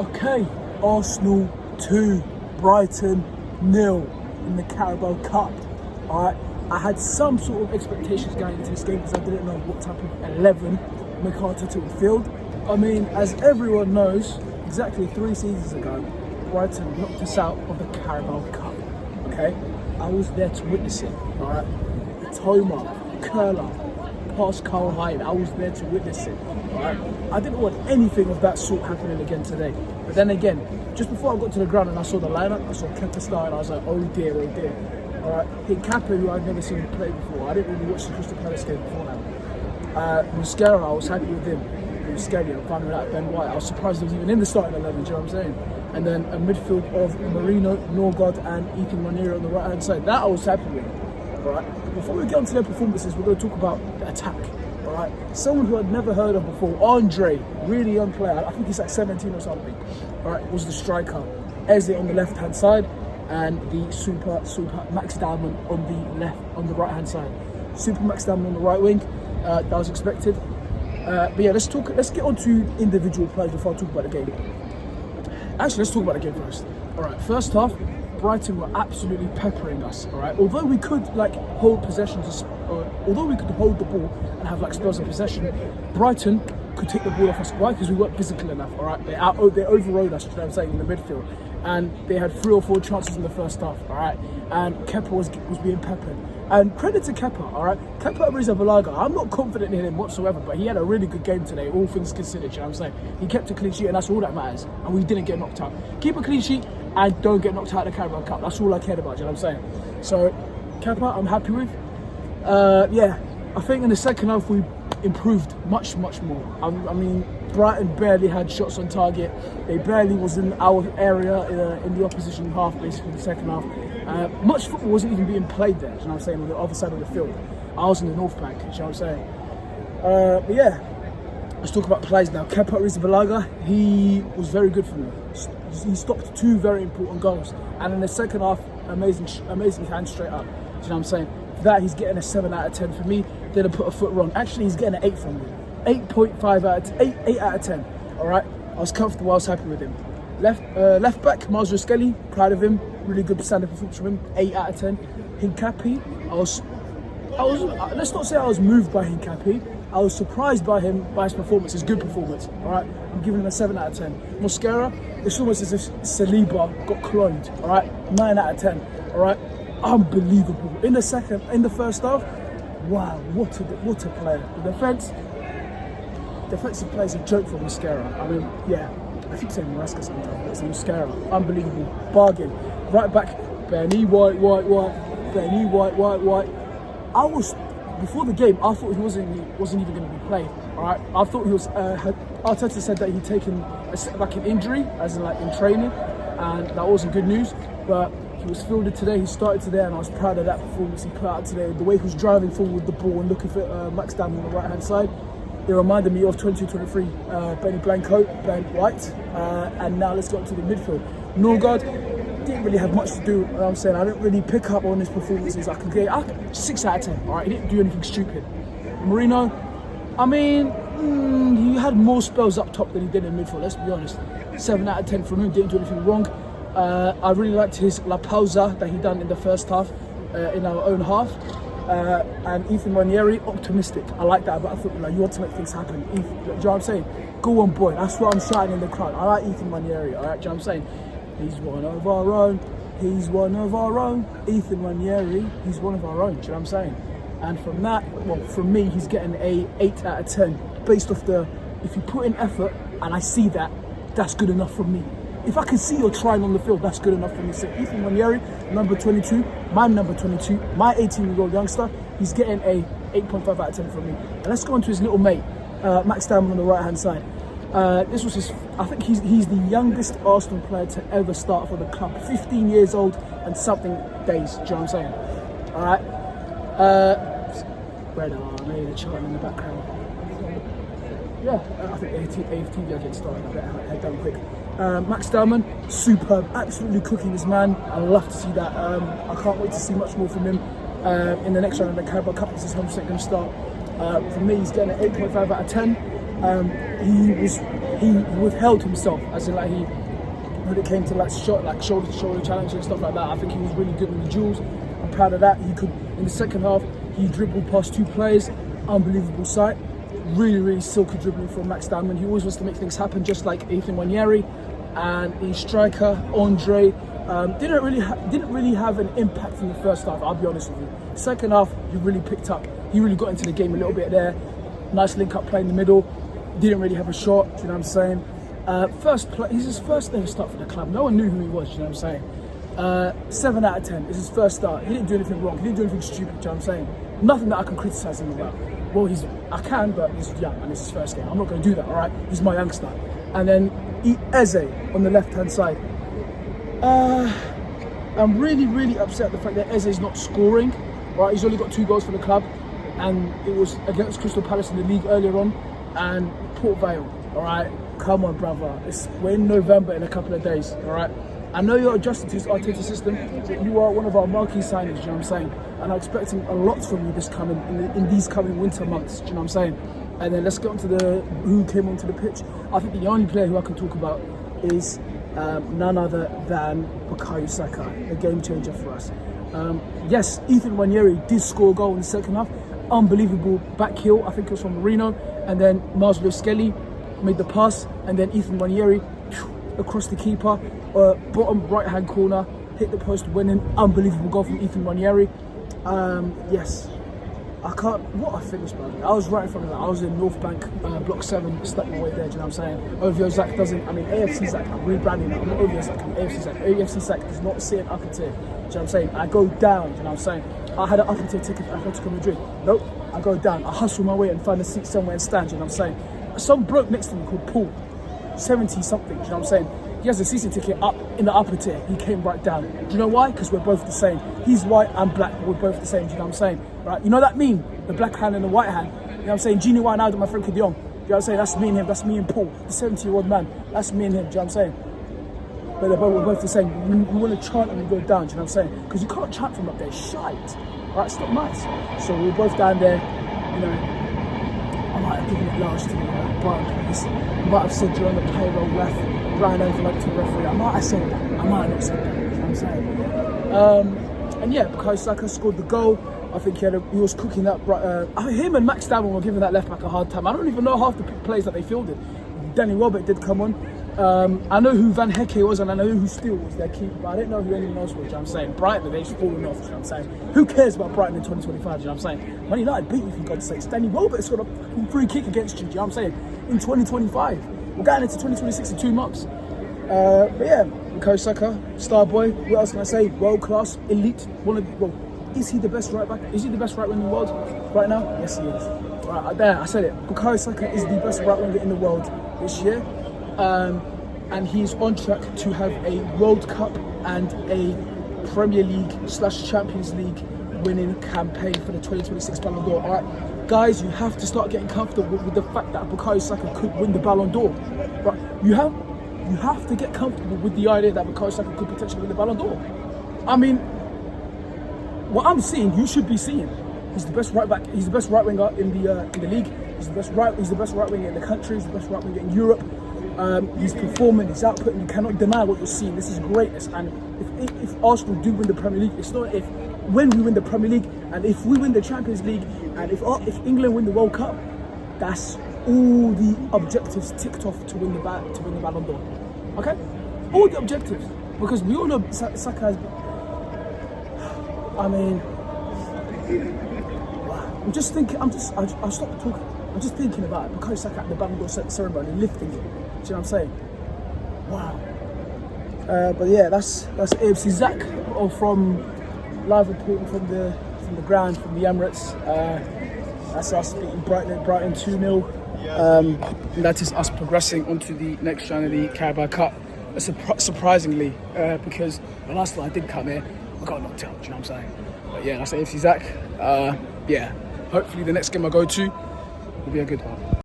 Okay, Arsenal 2, Brighton 0 in the Carabao Cup. Alright, I had some sort of expectations going into this game because I didn't know what type of 11 McCarthy would field. I mean, as everyone knows, exactly 3 seasons ago, Brighton knocked us out of the Carabao Cup. Okay, I was there to witness it. Alright, Toma, Curler, past Carl Hyde, I was there to witness it. Alright, I didn't want anything of that sort happening again today. But then again, just before I got to the ground and I saw the lineup, I saw Kepa start and I was like, oh dear, oh dear. Alright, Hincapie, who I'd never seen him play before. I didn't really watch the Crystal Palace game beforehand. Muscara, I was happy with him. It was scary. I'm finding out Ben White. I was surprised he was even in the starting 11, do you know what I'm saying? And then a midfield of Marino, Norgard and Ethan Manero on the right hand side. That I was happy with. Alright, before we get on to their performances, we're going to talk about the attack. Alright, someone who I'd never heard of before, Andre, really young player, I think he's like 17 or something. Alright, was the striker. Eze on the left hand side and the super Max Diamond on the right hand side. Super Max Diamond on the right wing, that was expected. But yeah, let's get on to individual players before I talk about the game. Actually, let's talk about the game first. Alright, first half, Brighton were absolutely peppering us. Alright, although we could hold possession, although we could hold the ball and have spells of possession, Brighton could take the ball off us. Why? Because we weren't physical enough. Alright, they overrode us, you know what I'm saying, in the midfield, and they had 3 or 4 chances in the first half. Alright, and Kepa was being peppered. And credit to Kepa, alright? Kepa Arrizabalaga, I'm not confident in him whatsoever, but he had a really good game today, all things considered, you know what I'm saying? He kept a clean sheet and that's all that matters. And we didn't get knocked out. Keep a clean sheet and don't get knocked out of the Carabao Cup. That's all I cared about, you know what I'm saying? So, Kepa, I'm happy with. Yeah, I think in the second half we improved much more. I mean, Brighton barely had shots on target. They barely was in our area in the opposition half, basically, in the second half. Much football wasn't even being played there, you know what I'm saying, on the other side of the field. I was in the North Bank, you know what I'm saying. But yeah, let's talk about plays now. Kepa Arrizabalaga, he was very good for me. He stopped 2 very important goals. And in the second half, amazing hand straight up, you know what I'm saying. For that, he's getting a 7 out of 10 for me. Didn't put a foot wrong. Actually, he's getting an 8 from me. 8.5 out of 10. All right, I was comfortable. I was happy with him. Left back, Miles Skelly, proud of him. Really good standard performance from him. 8 out of 10. Hincapie, I was. Let's not say I was moved by Hincapie. I was surprised by his performance. His good performance. All right, I'm giving him a 7 out of 10. Muscara, it's almost as if Saliba got cloned. All right, 9 out of 10. All right, unbelievable. In the first half, wow, what a player. The defensive play is a joke for Muscara. I mean, yeah, I keep saying Maraska sometimes. It's a Muscara, unbelievable bargain. Right back, Benny White. Benny White. I was, before the game, I thought he wasn't even going to be played. All right, I thought he was. Arteta said that he'd taken an injury, as in training, and that wasn't good news. But he was fielded today. He started today, and I was proud of that performance he put out today. The way he was driving forward with the ball and looking for Max Diamond on the right hand side. It reminded me of 22-23 Benny Blanco, Ben White, and now let's go to the midfield. Norgard didn't really have much to do. You know what I'm saying, I didn't really pick up on his performances. I could get 6 out of 10. All right, he didn't do anything stupid. Marino, I mean, he had more spells up top than he did in midfield. Let's be honest. 7 out of 10 from him. Didn't do anything wrong. I really liked his La Pausa that he done in the first half, in our own half. And Ethan Ranieri, optimistic. I like that, but I thought, you want to make things happen. Do you know what I'm saying? Go on, boy. That's what I'm shouting in the crowd. I like Ethan Ranieri, all right? Do you know what I'm saying? He's one of our own. He's one of our own. Ethan Ranieri, he's one of our own. Do you know what I'm saying? And from that, from me, he's getting a 8 out of 10. Based off if you put in effort and I see that, that's good enough for me. If I can see you're trying on the field, that's good enough for me. So Ethan Ranieri, number 22, my number 22, my 18-year-old youngster, he's getting a 8.5 out of 10 from me. And let's go on to his little mate, Max Diamond on the right-hand side. This was I think he's the youngest Arsenal player to ever start for the club. 15 years old and something days, do you know what I'm saying? All right. Red Army, the chart in the background. Yeah, I think AFTV are getting started. I better head down quick. Max Diamond, superb, absolutely cooking this man. I love to see that. I can't wait to see much more from him in the next round of the Carabao Cup. This is 100% going to start. For me, he's getting an 8.5 out of 10. he withheld himself, as in like when it came to like shoulder to shoulder challenge and stuff like that. I think he was really good in the duels. I'm proud of that. He could, in the second half, he dribbled past 2 players, unbelievable sight. Really silky dribbling from Max Diamond. He always wants to make things happen, just like Ethan Nwaneri. And the striker Andre didn't really have an impact in the first half. I'll be honest with you. Second half, he really picked up. He really got into the game a little bit there. Nice link up play in the middle. Didn't really have a shot. Do you know what I'm saying? He's his first ever start for the club. No one knew who he was. Do you know what I'm saying? 7 out of 10. It's his first start. He didn't do anything wrong. He didn't do anything stupid. Do you know what I'm saying? Nothing that I can criticise him about. Well, I can, but he's young and it's his first game. I'm not going to do that, all right? He's my youngster. And then Eze on the left-hand side. I'm really upset at the fact that Eze is not scoring. Right, he's only got 2 goals for the club, and it was against Crystal Palace in the league earlier on, and Port Vale. All right, come on, brother. We're in November in a couple of days. All right. I know you're adjusting to this Arteta system, but you are one of our marquee signings, you know what I'm saying? And I'm expecting a lot from you in these coming winter months, do you know what I'm saying? And then let's get on to who came onto the pitch. I think the only player who I can talk about is none other than Bukayo Saka, a game changer for us. Yes, Ethan Nwaneri did score a goal in the second half. Unbelievable back heel, I think it was from Marino. And then Marzio Skelly made the pass, and then Ethan Nwaneri across the keeper, bottom right hand corner, hit the post, winning. Unbelievable goal from Ethan Nwaneri. Yes, what a finish, man. I was right in front of that. I was in North Bank, Block 7, stuck my way there, do you know what I'm saying? OVO Zach AFC Zach, I'm rebranding that. I'm not OVO Zach, I'm AFC Zach. AFC Zach does not sit in upper tier, do you know what I'm saying? I go down, do you know what I'm saying? I had an upper tier ticket for Atletico Madrid. Nope, I go down. I hustle my way and find a seat somewhere and stand, do you know what I'm saying? Some bloke next to me called Paul, 70 something, do you know what I'm saying? He has a season ticket up in the upper tier. He came right down. Do you know why? Because we're both the same. He's white, I'm black, but we're both the same. Do you know what I'm saying? Right? You know that meme? The black hand and the white hand. You know what I'm saying? Genie Wijnaldum, my friend Kid Young. Do you know what I'm saying? That's me and him. That's me and Paul, the 70-year-old man. That's me and him. Do you know what I'm saying? But we're both the same. We want to chant and we go down. Do you know what I'm saying? Because you can't chant from up there. Shite. Right? It's not nice. So we're both down there. You know. I might have given it large to the Brighton police. I might have said you're on the payroll ref, Brian envelope to the referee. I might have said that. I might have not said that. You know what I'm saying? And yeah, because Saka scored the goal, I think he was cooking that. Him and Max Diamond were giving that left back a hard time. I don't even know half the plays that they fielded. Danny Welbeck did come on. I know who Van Hecke was and I know who Steele was their keeper, but I didn't know who anyone else was, you know what I'm saying? Brighton, they've fallen off, you know what I'm saying? Who cares about Brighton in 2025, you know what I'm saying? Man United beat you, for God's sake. Danny Welbeck's got a fucking free kick against you, you know what I'm saying? In 2025. We're going into 2026 in 2 months. But yeah, Bukayo Saka, star boy, what else can I say? World class, elite, is he the best right back? Is he the best right winger in the world right now? Yes, he is. Right, there, I said it. Bukayo Saka is the best right winger in the world this year. And he's on track to have a World Cup and a Premier League / Champions League winning campaign for the 2026 Ballon d'Or. All right, guys, you have to start getting comfortable with the fact that Bukayo Saka could win the Ballon d'Or. Right, you have to get comfortable with the idea that Bukayo Saka could potentially win the Ballon d'Or. I mean, what I'm seeing, you should be seeing. He's the best right back. He's the best right winger in the league. He's the best right winger in the country. He's the best right winger in Europe. He's performing, he's outputting. You cannot deny what you're seeing. This is greatness. And if Arsenal do win the Premier League, it's not when we win the Premier League, and if we win the Champions League, and if England win the World Cup, that's all the objectives ticked off to win the Ballon d'Or. Okay, all the objectives, because we all know Saka has. I mean, I'm just thinking. I'll stop talking. I'm just thinking about it. Bukayo Saka at the Ballon d'Or ceremony, lifting it. Do you know what I'm saying? Wow. But yeah, that's AFC Zach, or from live reporting from the ground, from the Emirates. That's us beating Brighton 2-0. And that is us progressing onto the next round of the Carabao Cup. Surprisingly, because the last time I did come here, I got knocked out. Do you know what I'm saying? But yeah, that's AFC Zach. Yeah, hopefully the next game I go to will be a good one.